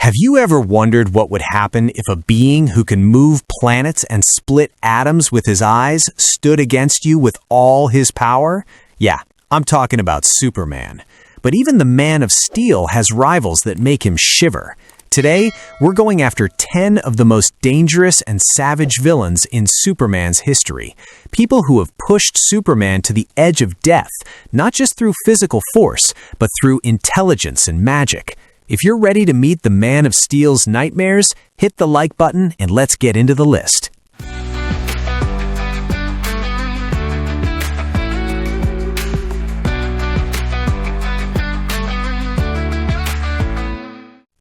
Have you ever wondered what would happen if a being who can move planets and split atoms with his eyes stood against you with all his power? Yeah, I'm talking about Superman. But even the Man of Steel has rivals that make him shiver. Today, we're going after 10 of the most dangerous and savage villains in Superman's history. People who have pushed Superman to the edge of death, not just through physical force, but through intelligence and magic. If you're ready to meet the Man of Steel's nightmares, hit the like button and let's get into the list.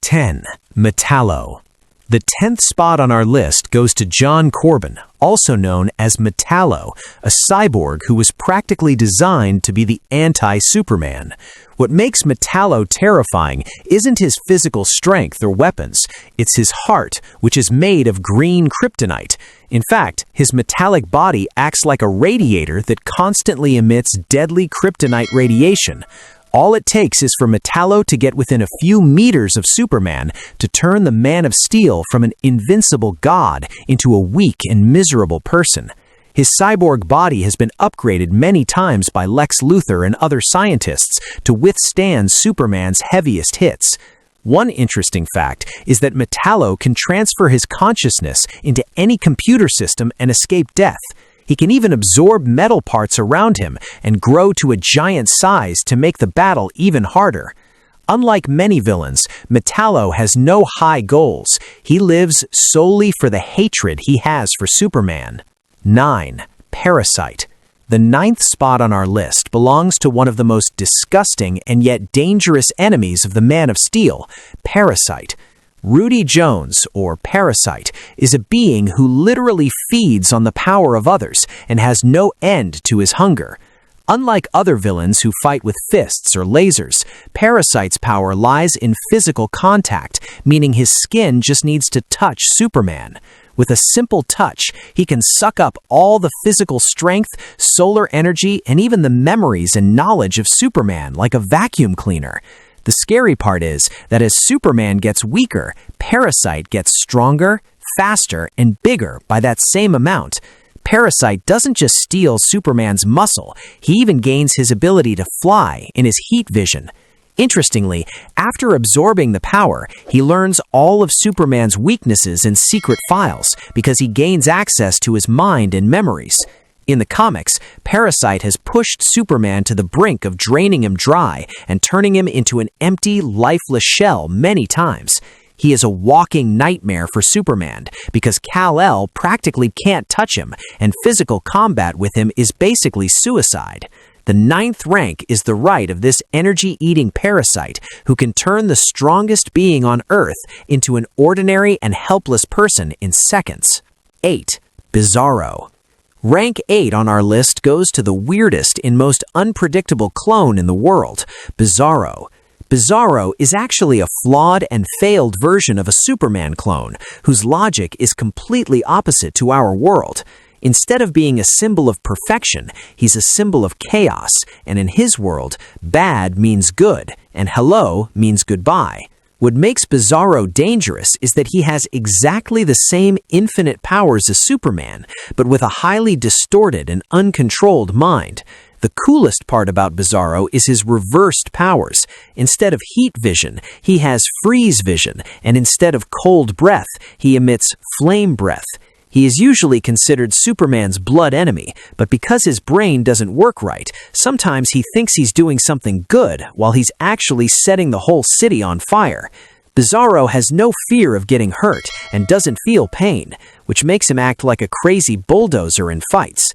(10) Metallo. The 10th spot on our list goes to John Corbin, also known as Metallo, a cyborg who was practically designed to be the anti-Superman. What makes Metallo terrifying isn't his physical strength or weapons, it's his heart, which is made of green kryptonite. In fact, his metallic body acts like a radiator that constantly emits deadly kryptonite radiation. All it takes is for Metallo to get within a few meters of Superman to turn the Man of Steel from an invincible god into a weak and miserable person. His cyborg body has been upgraded many times by Lex Luthor and other scientists to withstand Superman's heaviest hits. One interesting fact is that Metallo can transfer his consciousness into any computer system and escape death. He can even absorb metal parts around him and grow to a giant size to make the battle even harder. Unlike many villains, Metallo has no high goals. He lives solely for the hatred he has for Superman. 9. Parasite. The 9th spot on our list belongs to one of the most disgusting and yet dangerous enemies of the Man of Steel, Parasite. Rudy Jones, or Parasite, is a being who literally feeds on the power of others and has no end to his hunger. Unlike other villains who fight with fists or lasers, Parasite's power lies in physical contact, meaning his skin just needs to touch Superman. With a simple touch, he can suck up all the physical strength, solar energy, and even the memories and knowledge of Superman like a vacuum cleaner. The scary part is that as Superman gets weaker, Parasite gets stronger, faster, and bigger by that same amount. Parasite doesn't just steal Superman's muscle, he even gains his ability to fly in his heat vision. Interestingly, after absorbing the power, he learns all of Superman's weaknesses and secret files because he gains access to his mind and memories. In the comics, Parasite has pushed Superman to the brink of draining him dry and turning him into an empty, lifeless shell many times. He is a walking nightmare for Superman because Kal-El practically can't touch him, and physical combat with him is basically suicide. The 9th rank is the right of this energy-eating parasite who can turn the strongest being on Earth into an ordinary and helpless person in seconds. 8. Bizarro. Rank 8 on our list goes to the weirdest and most unpredictable clone in the world, Bizarro. Bizarro is actually a flawed and failed version of a Superman clone, whose logic is completely opposite to our world. Instead of being a symbol of perfection, he's a symbol of chaos, and in his world, bad means good, and hello means goodbye. What makes Bizarro dangerous is that he has exactly the same infinite powers as Superman, but with a highly distorted and uncontrolled mind. The coolest part about Bizarro is his reversed powers. Instead of heat vision, he has freeze vision, and instead of cold breath, he emits flame breath. He is usually considered Superman's blood enemy, but because his brain doesn't work right, sometimes he thinks he's doing something good while he's actually setting the whole city on fire. Bizarro has no fear of getting hurt and doesn't feel pain, which makes him act like a crazy bulldozer in fights.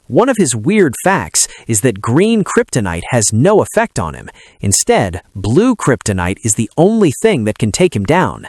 One of his weird facts is that green kryptonite has no effect on him. Instead, blue kryptonite is the only thing that can take him down.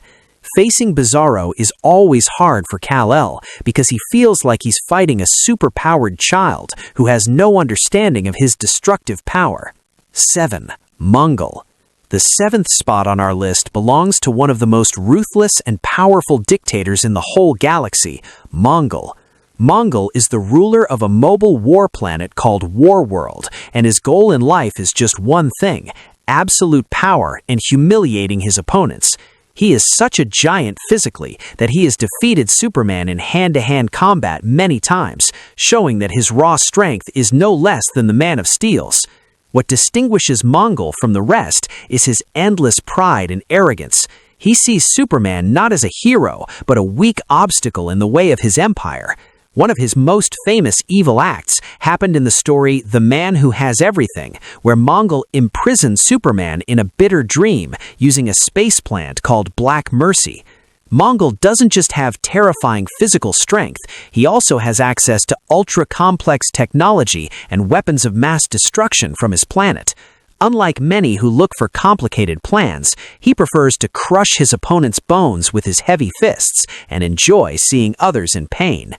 Facing Bizarro is always hard for Kal-El because he feels like he's fighting a superpowered child who has no understanding of his destructive power. 7. Mongul. The 7th spot on our list belongs to one of the most ruthless and powerful dictators in the whole galaxy, Mongul. Mongul is the ruler of a mobile war planet called Warworld, and his goal in life is just one thing: absolute power and humiliating his opponents. He is such a giant physically that he has defeated Superman in hand-to-hand combat many times, showing that his raw strength is no less than the Man of Steel's. What distinguishes Mongol from the rest is his endless pride and arrogance. He sees Superman not as a hero, but a weak obstacle in the way of his empire. One of his most famous evil acts happened in the story The Man Who Has Everything, where Mongol imprisoned Superman in a bitter dream using a space plant called Black Mercy. Mongol doesn't just have terrifying physical strength, he also has access to ultra-complex technology and weapons of mass destruction from his planet. Unlike many who look for complicated plans, he prefers to crush his opponent's bones with his heavy fists and enjoy seeing others in pain.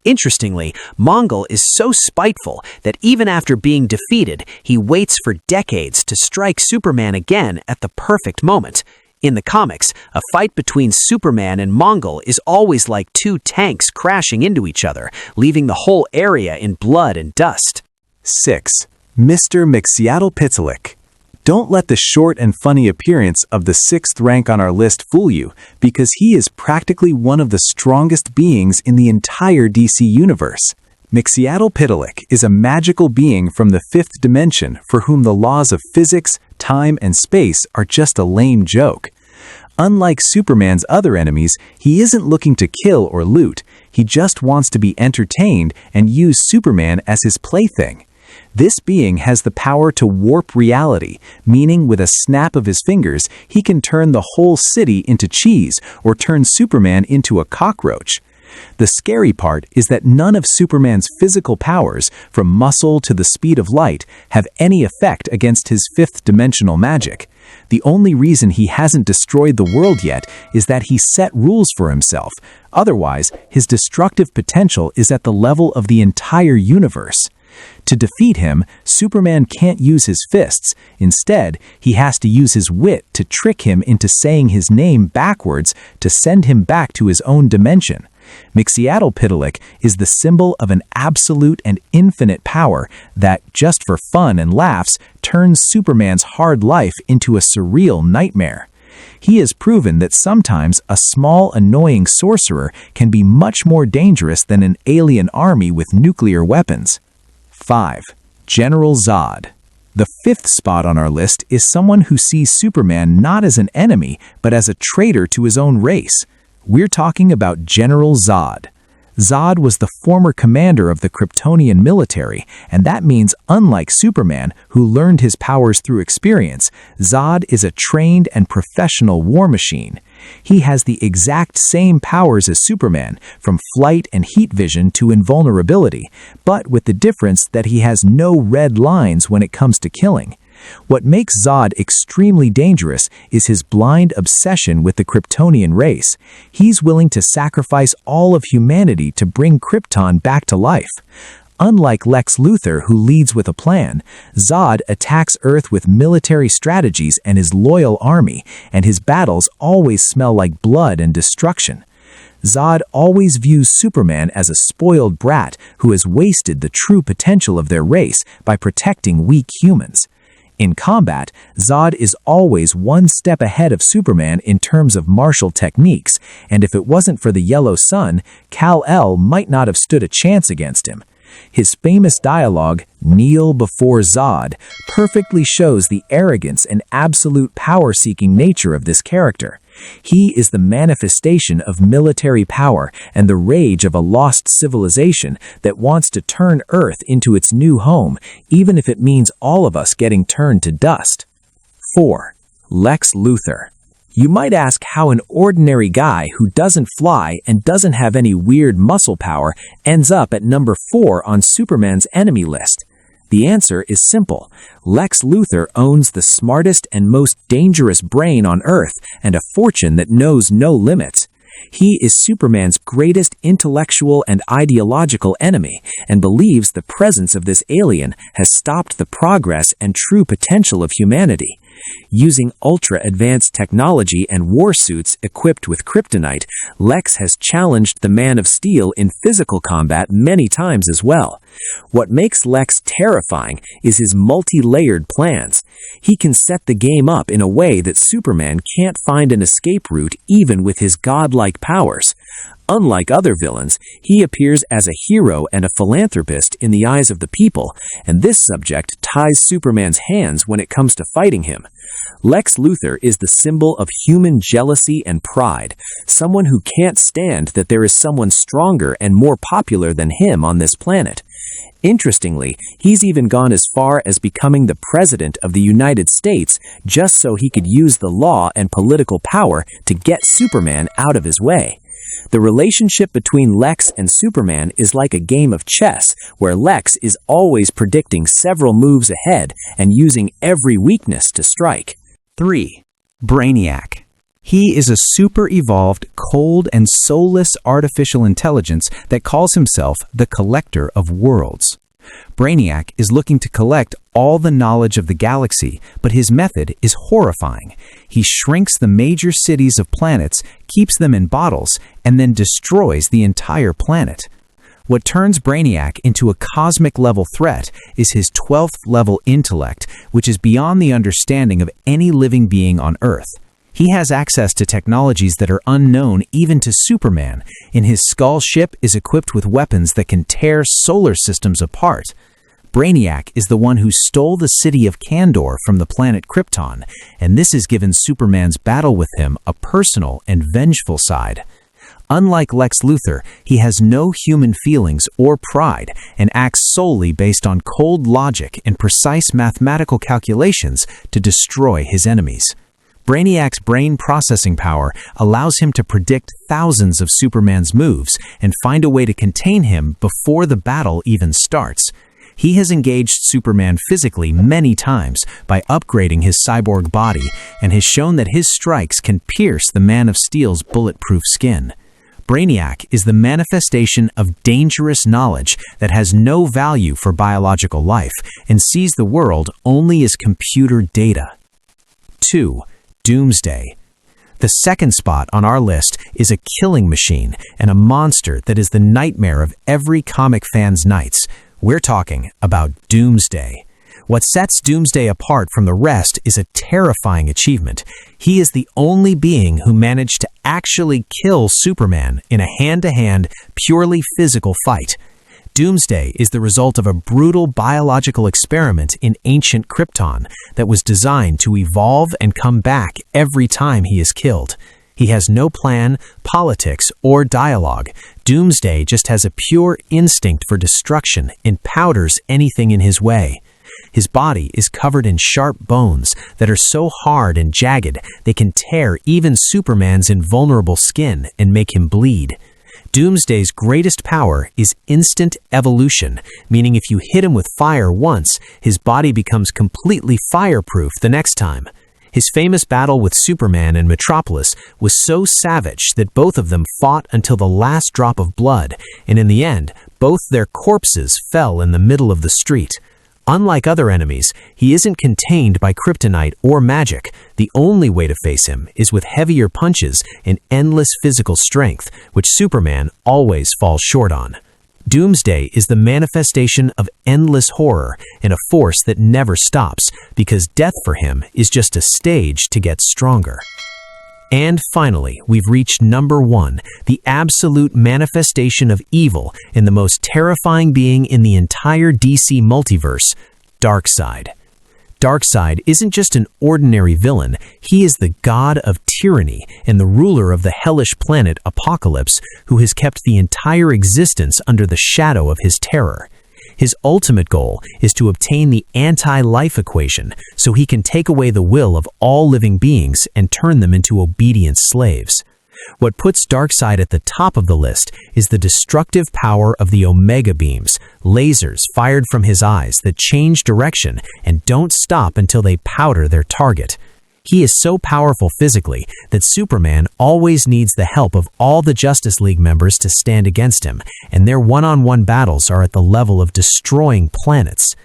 Interestingly, Mongol is so spiteful that even after being defeated, he waits for decades to strike Superman again at the perfect moment. In the comics, a fight between Superman and Mongol is always like two tanks crashing into each other, leaving the whole area in blood and dust. 6. Mr. Mxyzptlk. Don't let the short and funny appearance of the 6th rank on our list fool you, because he is practically one of the strongest beings in the entire DC universe. Mxyzptlk is a magical being from the 5th dimension for whom the laws of physics, time, and space are just a lame joke. Unlike Superman's other enemies, he isn't looking to kill or loot. He just wants to be entertained and use Superman as his plaything. This being has the power to warp reality, meaning with a snap of his fingers, he can turn the whole city into cheese or turn Superman into a cockroach. The scary part is that none of Superman's physical powers, from muscle to the speed of light, have any effect against his 5th-dimensional magic. The only reason he hasn't destroyed the world yet is that he set rules for himself. Otherwise, his destructive potential is at the level of the entire universe. To defeat him, Superman can't use his fists. Instead, he has to use his wit to trick him into saying his name backwards to send him back to his own dimension. Mxyzptlk is the symbol of an absolute and infinite power that, just for fun and laughs, turns Superman's hard life into a surreal nightmare. He has proven that sometimes a small, annoying sorcerer can be much more dangerous than an alien army with nuclear weapons. 5. General Zod. The 5th spot on our list is someone who sees Superman not as an enemy, but as a traitor to his own race. We're talking about General Zod. Zod was the former commander of the Kryptonian military, and that means unlike Superman, who learned his powers through experience, Zod is a trained and professional war machine. He has the exact same powers as Superman, from flight and heat vision to invulnerability, but with the difference that he has no red lines when it comes to killing. What makes Zod extremely dangerous is his blind obsession with the Kryptonian race. He's willing to sacrifice all of humanity to bring Krypton back to life. Unlike Lex Luthor, who leads with a plan, Zod attacks Earth with military strategies and his loyal army, and his battles always smell like blood and destruction. Zod always views Superman as a spoiled brat who has wasted the true potential of their race by protecting weak humans. In combat, Zod is always one step ahead of Superman in terms of martial techniques, and if it wasn't for the yellow sun, Kal-El might not have stood a chance against him. His famous dialogue, "Kneel before Zod," perfectly shows the arrogance and absolute power-seeking nature of this character. He is the manifestation of military power and the rage of a lost civilization that wants to turn Earth into its new home, even if it means all of us getting turned to dust. 4. Lex Luthor. You might ask how an ordinary guy who doesn't fly and doesn't have any weird muscle power ends up at number 4 on Superman's enemy list. The answer is simple. Lex Luthor owns the smartest and most dangerous brain on Earth and a fortune that knows no limits. He is Superman's greatest intellectual and ideological enemy and believes the presence of this alien has stopped the progress and true potential of humanity. Using ultra-advanced technology and war suits equipped with kryptonite, Lex has challenged the Man of Steel in physical combat many times as well. What makes Lex terrifying is his multi-layered plans. He can set the game up in a way that Superman can't find an escape route even with his godlike powers. Unlike other villains, he appears as a hero and a philanthropist in the eyes of the people, and this subject ties Superman's hands when it comes to fighting him. Lex Luthor is the symbol of human jealousy and pride, someone who can't stand that there is someone stronger and more popular than him on this planet. Interestingly, he's even gone as far as becoming the President of the United States just so he could use the law and political power to get Superman out of his way. The relationship between Lex and Superman is like a game of chess, where Lex is always predicting several moves ahead and using every weakness to strike. 3. Brainiac. He is a super-evolved, cold, and soulless artificial intelligence that calls himself the Collector of Worlds. Brainiac is looking to collect all the knowledge of the galaxy, but his method is horrifying. He shrinks the major cities of planets, keeps them in bottles, and then destroys the entire planet. What turns Brainiac into a cosmic-level threat is his 12th-level intellect, which is beyond the understanding of any living being on Earth. He has access to technologies that are unknown even to Superman, and his Skull ship is equipped with weapons that can tear solar systems apart. Brainiac is the one who stole the city of Kandor from the planet Krypton, and this has given Superman's battle with him a personal and vengeful side. Unlike Lex Luthor, he has no human feelings or pride and acts solely based on cold logic and precise mathematical calculations to destroy his enemies. Brainiac's brain processing power allows him to predict thousands of Superman's moves and find a way to contain him before the battle even starts. He has engaged Superman physically many times by upgrading his cyborg body and has shown that his strikes can pierce the Man of Steel's bulletproof skin. Brainiac is the manifestation of dangerous knowledge that has no value for biological life and sees the world only as computer data. 2. Doomsday. The second spot on our list is a killing machine and a monster that is the nightmare of every comic fan's nights. We're talking about Doomsday. What sets Doomsday apart from the rest is a terrifying achievement. He is the only being who managed to actually kill Superman in a hand-to-hand, purely physical fight. Doomsday is the result of a brutal biological experiment in ancient Krypton that was designed to evolve and come back every time he is killed. He has no plan, politics, or dialogue. Doomsday just has a pure instinct for destruction and powders anything in his way. His body is covered in sharp bones that are so hard and jagged they can tear even Superman's invulnerable skin and make him bleed. Doomsday's greatest power is instant evolution, meaning if you hit him with fire once, his body becomes completely fireproof the next time. His famous battle with Superman in Metropolis was so savage that both of them fought until the last drop of blood, and in the end, both their corpses fell in the middle of the street. Unlike other enemies, he isn't contained by kryptonite or magic. The only way to face him is with heavier punches and endless physical strength, which Superman always falls short on. Doomsday is the manifestation of endless horror and a force that never stops, because death for him is just a stage to get stronger. And finally, we've reached number 1, the absolute manifestation of evil and the most terrifying being in the entire DC multiverse, Darkseid. Darkseid isn't just an ordinary villain, he is the god of tyranny and the ruler of the hellish planet Apocalypse, who has kept the entire existence under the shadow of his terror. His ultimate goal is to obtain the anti-life equation so he can take away the will of all living beings and turn them into obedient slaves. What puts Darkseid at the top of the list is the destructive power of the Omega beams, lasers fired from his eyes that change direction and don't stop until they powder their target. He is so powerful physically that Superman always needs the help of all the Justice League members to stand against him, and their one-on-one battles are at the level of destroying planets.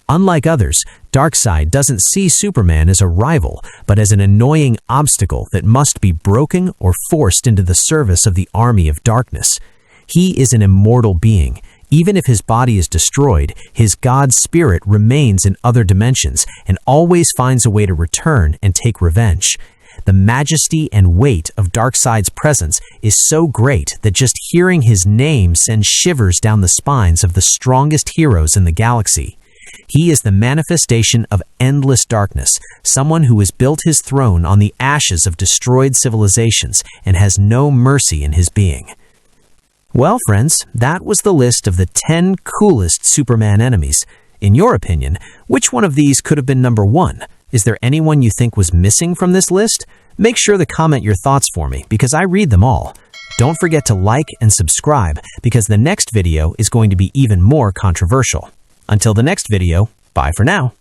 Unlike others, Darkseid doesn't see Superman as a rival, but as an annoying obstacle that must be broken or forced into the service of the army of darkness. He is an immortal being. Even if his body is destroyed, his god spirit remains in other dimensions and always finds a way to return and take revenge. The majesty and weight of Darkseid's presence is so great that just hearing his name sends shivers down the spines of the strongest heroes in the galaxy. He is the manifestation of endless darkness, someone who has built his throne on the ashes of destroyed civilizations and has no mercy in his being. Well, friends, that was the list of the 10 coolest Superman enemies. In your opinion, which one of these could have been number 1? Is there anyone you think was missing from this list? Make sure to comment your thoughts for me, because I read them all. Don't forget to like and subscribe, because the next video is going to be even more controversial. Until the next video, bye for now.